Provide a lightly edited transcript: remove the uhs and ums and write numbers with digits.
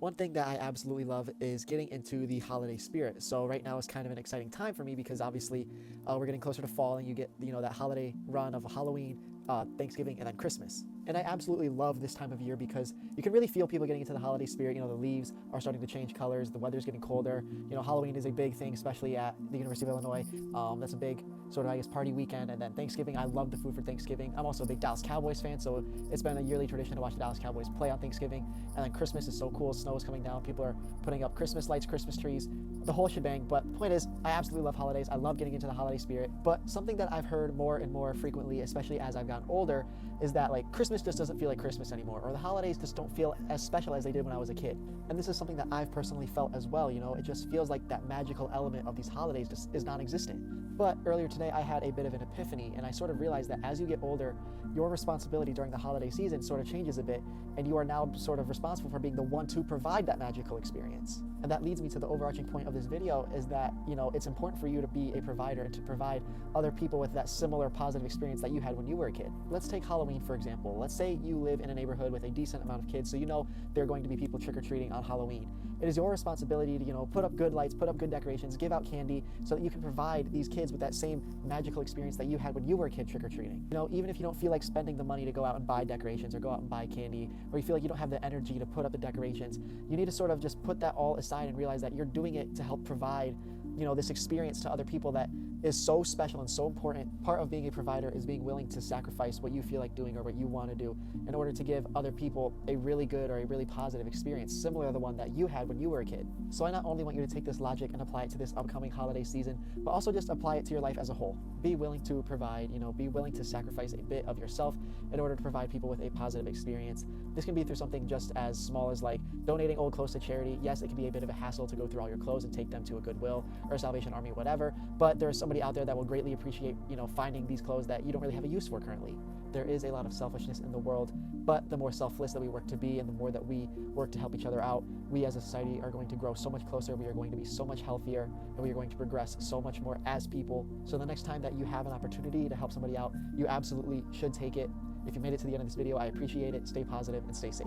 One thing that I absolutely love is getting into the holiday spirit. So right now is kind of an exciting time for me because obviously we're getting closer to fall, and you get that holiday run of Halloween, Thanksgiving, and then Christmas. And I absolutely love this time of year because you can really feel people getting into the holiday spirit. The leaves are starting to change colors, the weather's getting colder. Halloween is a big thing, especially at the University of Illinois. That's a big sort of, I guess, party weekend. And then Thanksgiving, I love the food for Thanksgiving. I'm also a big Dallas Cowboys fan, so it's been a yearly tradition to watch the Dallas Cowboys play on Thanksgiving. And then Christmas is so cool. Snow is coming down. People are putting up Christmas lights, Christmas trees, the whole shebang. But the point is, I absolutely love holidays. I love getting into the holiday spirit. But something that I've heard more and more frequently, especially as I've gotten older, is that Christmas just doesn't feel like Christmas anymore, or the holidays just don't feel as special as they did when I was a kid. And this is something that I've personally felt as well. It just feels like that magical element of these holidays just is non-existent. But earlier today, I had a bit of an epiphany, and I sort of realized that as you get older, your responsibility during the holiday season sort of changes a bit, and you are now sort of responsible for being the one to provide that magical experience. And that leads me to the overarching point of this video, is that, it's important for you to be a provider and to provide other people with that similar positive experience that you had when you were a kid. Let's take Halloween, for example. Let's say you live in a neighborhood with a decent amount of kids, so there are going to be people trick-or-treating on Halloween. It is your responsibility to, put up good lights, put up good decorations, give out candy, so that you can provide these kids with that same magical experience that you had when you were a kid trick-or-treating. Even if you don't feel like spending the money to go out and buy decorations or go out and buy candy, or you feel like you don't have the energy to put up the decorations, you need to sort of just put that all aside and realize that you're doing it to help provide this experience to other people that is so special and so important. Part of being a provider is being willing to sacrifice what you feel like doing or what you want to do in order to give other people a really good or a really positive experience, similar to the one that you had when you were a kid. So I not only want you to take this logic and apply it to this upcoming holiday season, but also just apply it to your life as a whole. Be willing to provide, be willing to sacrifice a bit of yourself in order to provide people with a positive experience. This can be through something just as small as donating old clothes to charity. Yes, it can be a bit of a hassle to go through all your clothes and take them to a Goodwill or a Salvation Army, whatever, but there's somebody out there that will greatly appreciate, finding these clothes that you don't really have a use for currently. There is a lot of selfishness in the world, but the more selfless that we work to be and the more that we work to help each other out, we as a society are going to grow so much closer, we are going to be so much healthier, and we are going to progress so much more as people. So the next time that you have an opportunity to help somebody out, you absolutely should take it. If you made it to the end of this video, I appreciate it. Stay positive and stay safe.